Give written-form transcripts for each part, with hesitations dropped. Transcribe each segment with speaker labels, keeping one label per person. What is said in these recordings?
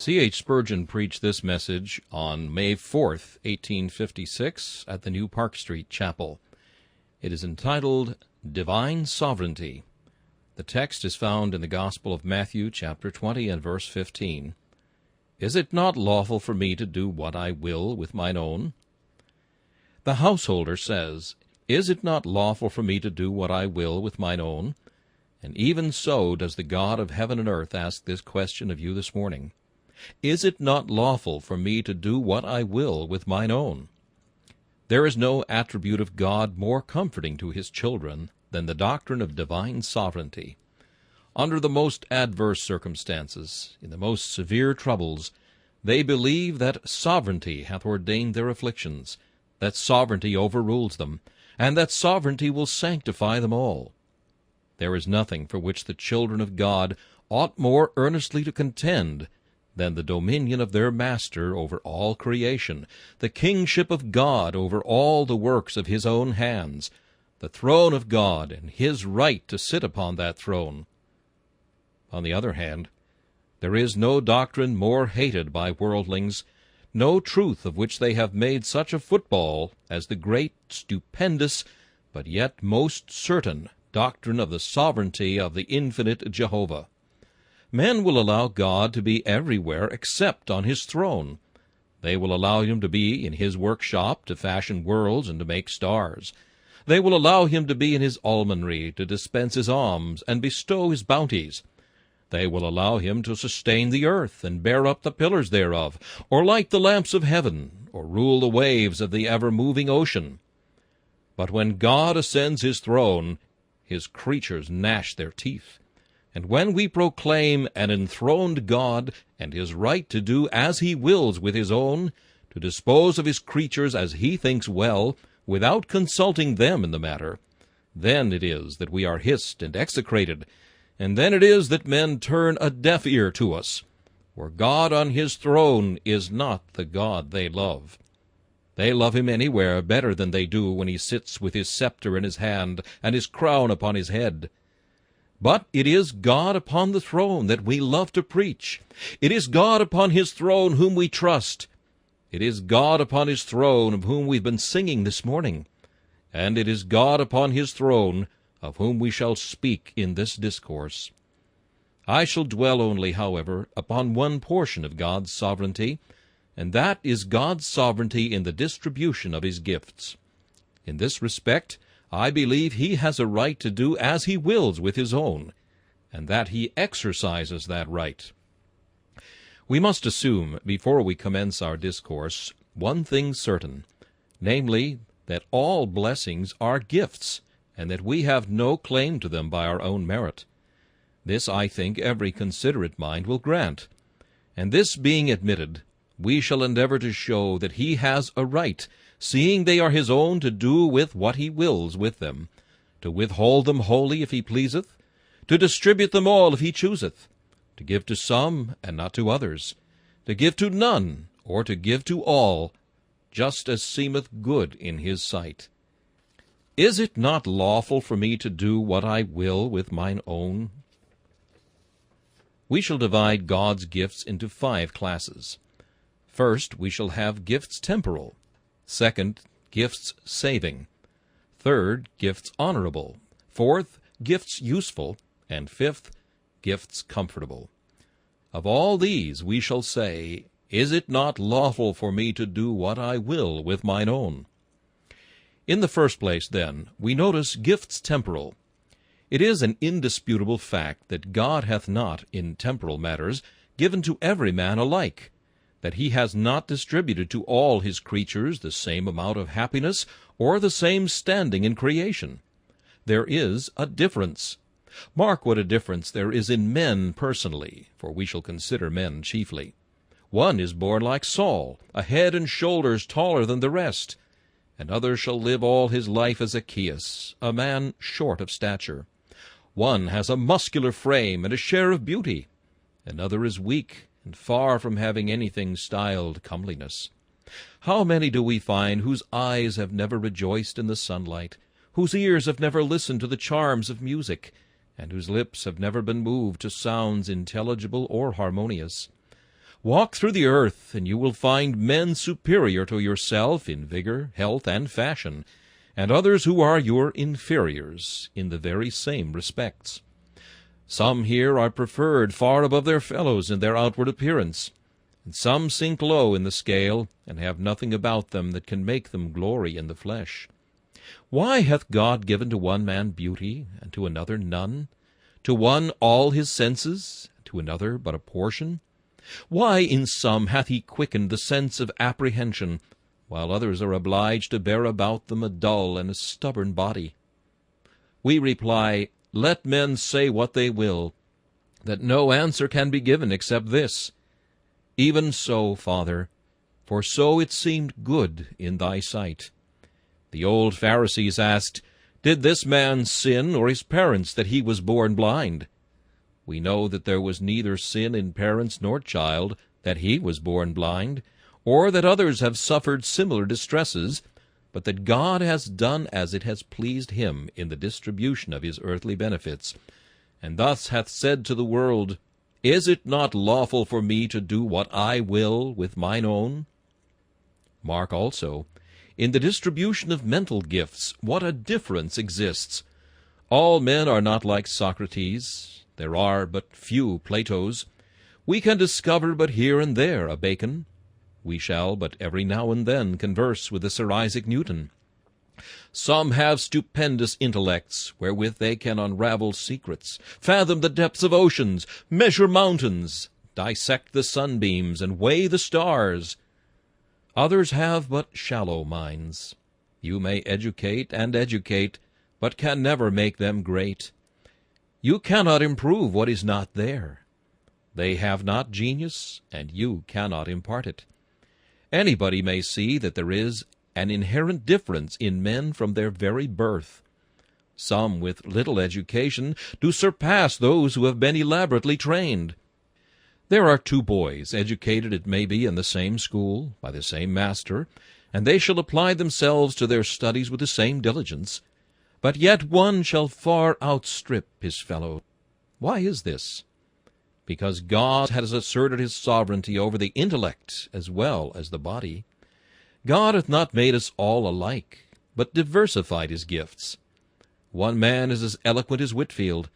Speaker 1: C.H. Spurgeon preached this message on May 4th, 1856, at the New Park Street Chapel. It is entitled, Divine Sovereignty. The text is found in the Gospel of Matthew, chapter 20, and verse 15. Is it not lawful for me to do what I will with mine own? The householder says, Is it not lawful for me to do what I will with mine own? And even so does the God of heaven and earth ask this question of you this morning. Is it not lawful for me to do what I will with mine own? There is no attribute of God more comforting to his children than the doctrine of divine sovereignty. Under the most adverse circumstances, in the most severe troubles, they believe that sovereignty hath ordained their afflictions, that sovereignty overrules them, and that sovereignty will sanctify them all. There is nothing for which the children of God ought more earnestly to contend than the dominion of their Master over all creation, the kingship of God over all the works of his own hands, the throne of God and his right to sit upon that throne. On the other hand, there is no doctrine more hated by worldlings, no truth of which they have made such a football as the great, stupendous, but yet most certain doctrine of the sovereignty of the infinite Jehovah. Men will allow God to be everywhere except on his throne. They will allow him to be in his workshop to fashion worlds and to make stars. They will allow him to be in his almonry to dispense his alms and bestow his bounties. They will allow him to sustain the earth and bear up the pillars thereof, or light the lamps of heaven, or rule the waves of the ever-moving ocean. But when God ascends his throne, his creatures gnash their teeth. And when we proclaim an enthroned God and his right to do as he wills with his own, to dispose of his creatures as he thinks well, without consulting them in the matter, then it is that we are hissed and execrated, and then it is that men turn a deaf ear to us, for God on his throne is not the God they love. They love him anywhere better than they do when he sits with his scepter in his hand and his crown upon his head. But it is God upon the throne that we love to preach. It is God upon his throne whom we trust. It is God upon his throne of whom we've been singing this morning. And it is God upon his throne of whom we shall speak in this discourse. I shall dwell only, however, upon one portion of God's sovereignty, and that is God's sovereignty in the distribution of his gifts. In this respect, I believe he has a right to do as he wills with his own, and that he exercises that right. We must assume, before we commence our discourse, one thing certain, namely, that all blessings are gifts, and that we have no claim to them by our own merit. This, I think, every considerate mind will grant. And this being admitted, we shall endeavor to show that he has a right, seeing they are his own, to do with what he wills with them, to withhold them wholly if he pleaseth, to distribute them all if he chooseth, to give to some and not to others, to give to none or to give to all, just as seemeth good in his sight. Is it not lawful for me to do what I will with mine own? We shall divide God's gifts into 5 classes. First, we shall have gifts temporal. Second, gifts saving. Third, gifts honorable. Fourth, gifts useful. And fifth, gifts comfortable. Of all these we shall say, Is it not lawful for me to do what I will with mine own? In the first place, then, we notice gifts temporal. It is an indisputable fact that God hath not, in temporal matters, given to every man alike, that he has not distributed to all his creatures the same amount of happiness or the same standing in creation. There is a difference. Mark what a difference there is in men personally, for we shall consider men chiefly. One is born like Saul, a head and shoulders taller than the rest. Another shall live all his life as Zacchaeus, a man short of stature. One has a muscular frame and a share of beauty. Another is weak, and far from having anything styled comeliness. How many do we find whose eyes have never rejoiced in the sunlight, whose ears have never listened to the charms of music, and whose lips have never been moved to sounds intelligible or harmonious? Walk through the earth, and you will find men superior to yourself in vigor, health, and fashion, and others who are your inferiors in the very same respects. Some here are preferred far above their fellows in their outward appearance, and some sink low in the scale, and have nothing about them that can make them glory in the flesh. Why hath God given to one man beauty, and to another none? To one all his senses, and to another but a portion? Why in some hath he quickened the sense of apprehension, while others are obliged to bear about them a dull and a stubborn body? We reply, let men say what they will, that no answer can be given except this: Even so, Father, for so it seemed good in thy sight. The old Pharisees asked, Did this man sin, or his parents, that he was born blind? We know that there was neither sin in parents nor child, that he was born blind, or that others have suffered similar distresses, but that God has done as it has pleased him in the distribution of his earthly benefits, and thus hath said to the world, Is it not lawful for me to do what I will with mine own? Mark also, in the distribution of mental gifts, what a difference exists. All men are not like Socrates. There are but few Platos. We can discover but here and there a Bacon. We shall but every now and then converse with a Sir Isaac Newton. Some have stupendous intellects, wherewith they can unravel secrets, fathom the depths of oceans, measure mountains, dissect the sunbeams, and weigh the stars. Others have but shallow minds. You may educate and educate, but can never make them great. You cannot improve what is not there. They have not genius, and you cannot impart it. Anybody may see that there is an inherent difference in men from their very birth. Some with little education do surpass those who have been elaborately trained. There are two boys, educated it may be in the same school, by the same master, and they shall apply themselves to their studies with the same diligence, but yet one shall far outstrip his fellow. Why is this? Because God has asserted his sovereignty over the intellect as well as the body. God hath not made us all alike, but diversified his gifts. One man is as eloquent as Whitefield.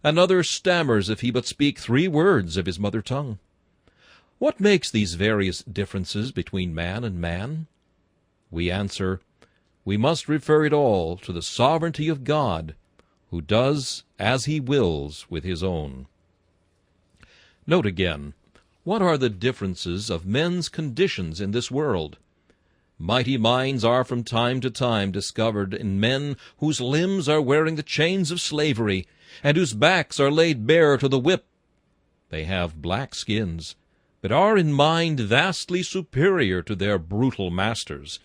Speaker 1: Another stammers if he but speak 3 words of his mother tongue. What makes these various differences between man and man? We answer, we must refer it all to the sovereignty of God, who does as he wills with his own. Note again, what are the differences of men's conditions in this world? Mighty minds are from time to time discovered in men whose limbs are wearing the chains of slavery, and whose backs are laid bare to the whip. They have black skins, but are in mind vastly superior to their brutal masters.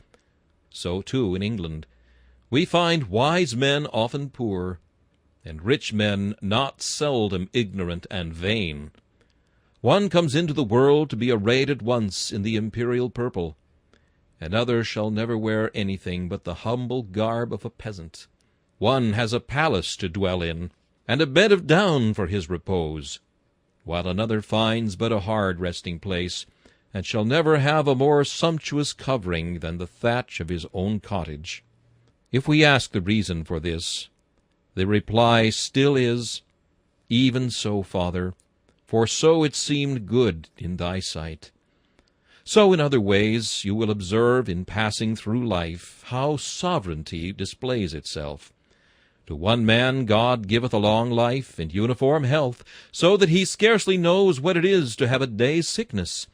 Speaker 1: So, too, in England, we find wise men often poor, and rich men not seldom ignorant and vain. One comes into the world to be arrayed at once in the imperial purple. Another shall never wear anything but the humble garb of a peasant. One has a palace to dwell in, and a bed of down for his repose, while another finds but a hard resting place, and shall never have a more sumptuous covering than the thatch of his own cottage. If we ask the reason for this, the reply still is, Even so, Father, for so it seemed good in thy sight. So in other ways you will observe in passing through life how sovereignty displays itself. To one man God giveth a long life and uniform health, so that he scarcely knows what it is to have a day's sickness,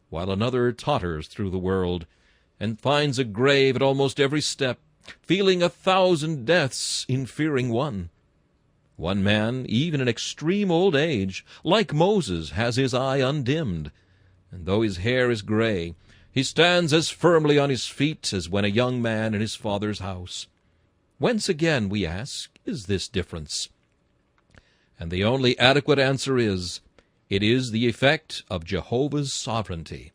Speaker 1: while another totters through the world, and finds a grave at almost every step, feeling 1,000 deaths in fearing one. One man, even in extreme old age, like Moses, has his eye undimmed, and though his hair is gray, he stands as firmly on his feet as when a young man in his father's house. Whence again, we ask, is this difference? And the only adequate answer is, it is the effect of Jehovah's sovereignty.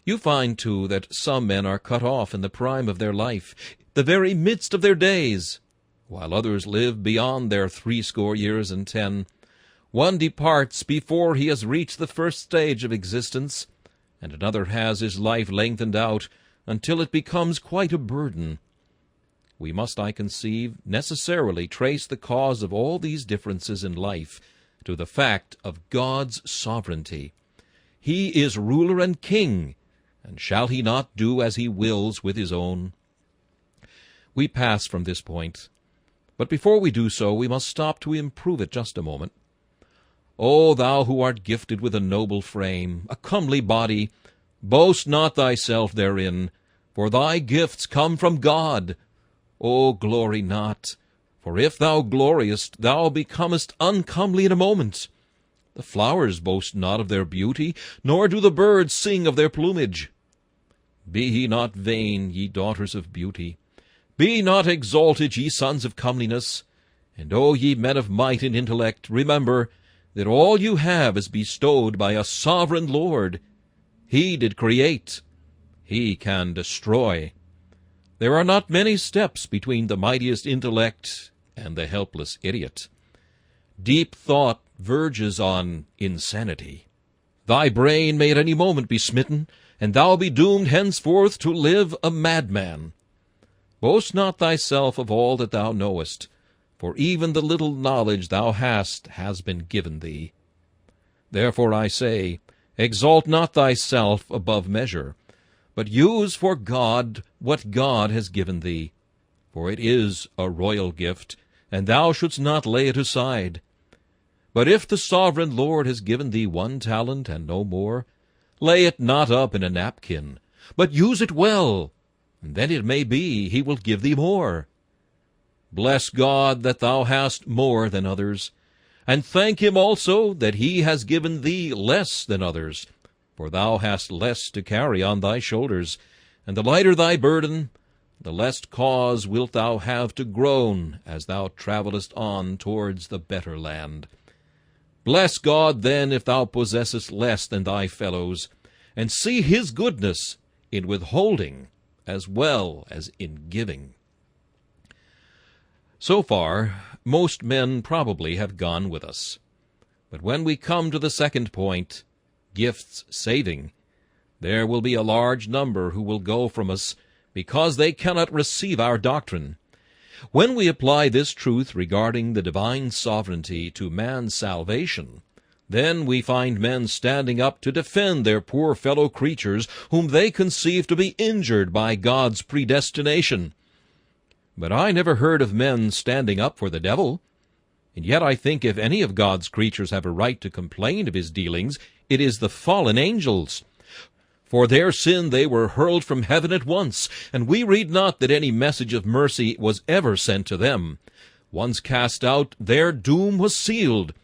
Speaker 1: You find, too, that some men are cut off in the prime of their life, the very midst of their days, while others live beyond their 80 years and 10, One departs before he has reached the first stage of existence, and another has his life lengthened out until it becomes quite a burden. We must, I conceive, necessarily trace the cause of all these differences in life to the fact of God's sovereignty. He is ruler and king, and shall he not do as he wills with his own? We pass from this point, but before we do so we must stop to improve it just a moment. O thou who art gifted with a noble frame, a comely body, boast not thyself therein, for thy gifts come from God. O glory not, for if thou gloriest, thou becomest uncomely in a moment. The flowers boast not of their beauty, nor do the birds sing of their plumage. Be ye not vain, ye daughters of beauty. Be not exalted, ye sons of comeliness. And O ye men of might and intellect, remember that all you have is bestowed by a sovereign Lord. He did create. He can destroy. There are not many steps between the mightiest intellect and the helpless idiot. Deep thought verges on insanity. Thy brain may at any moment be smitten, and thou be doomed henceforth to live a madman. Boast not thyself of all that thou knowest, for even the little knowledge thou hast has been given thee. Therefore I say, exalt not thyself above measure, but use for God what God has given thee. For it is a royal gift, and thou shouldst not lay it aside. But if the sovereign Lord has given thee 1 talent and no more, lay it not up in a napkin, but use it well, and then it may be he will give thee more. Bless God that thou hast more than others, and thank him also that he has given thee less than others, for thou hast less to carry on thy shoulders, and the lighter thy burden, the less cause wilt thou have to groan as thou travellest on towards the better land. Bless God then if thou possessest less than thy fellows, and see his goodness in withholding as well as in giving. So far, most men probably have gone with us. But when we come to the second point, gifts saving, there will be a large number who will go from us because they cannot receive our doctrine. When we apply this truth regarding the divine sovereignty to man's salvation, then we find men standing up to defend their poor fellow creatures whom they conceive to be injured by God's predestination. But I never heard of men standing up for the devil, and yet I think if any of God's creatures have a right to complain of his dealings, it is the fallen angels. For their sin they were hurled from heaven at once, and we read not that any message of mercy was ever sent to them. Once cast out, their doom was sealed,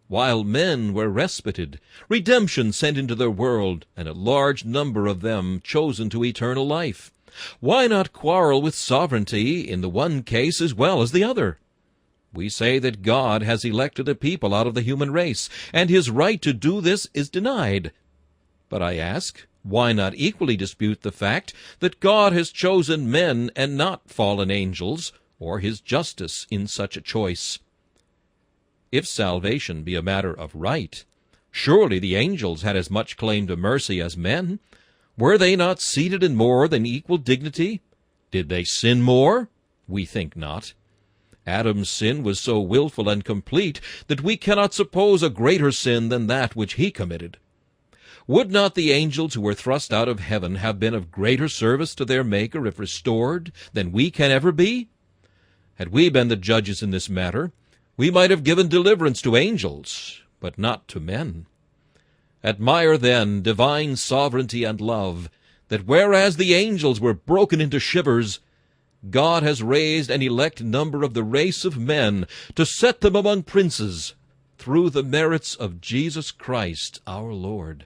Speaker 1: while men were respited, redemption sent into their world, and a large number of them chosen to eternal life. Why not quarrel with sovereignty in the one case as well as the other? We say that God has elected a people out of the human race, and his right to do this is denied. But I ask, why not equally dispute the fact that God has chosen men and not fallen angels, or his justice in such a choice? If salvation be a matter of right, surely the angels had as much claim to mercy as men. Were they not seated in more than equal dignity? Did they sin more? We think not. Adam's sin was so willful and complete that we cannot suppose a greater sin than that which he committed. Would not the angels who were thrust out of heaven have been of greater service to their Maker if restored than we can ever be? Had we been the judges in this matter, we might have given deliverance to angels, but not to men. Admire, then, divine sovereignty and love, that whereas the angels were broken into shivers, God has raised an elect number of the race of men to set them among princes, through the merits of Jesus Christ our Lord.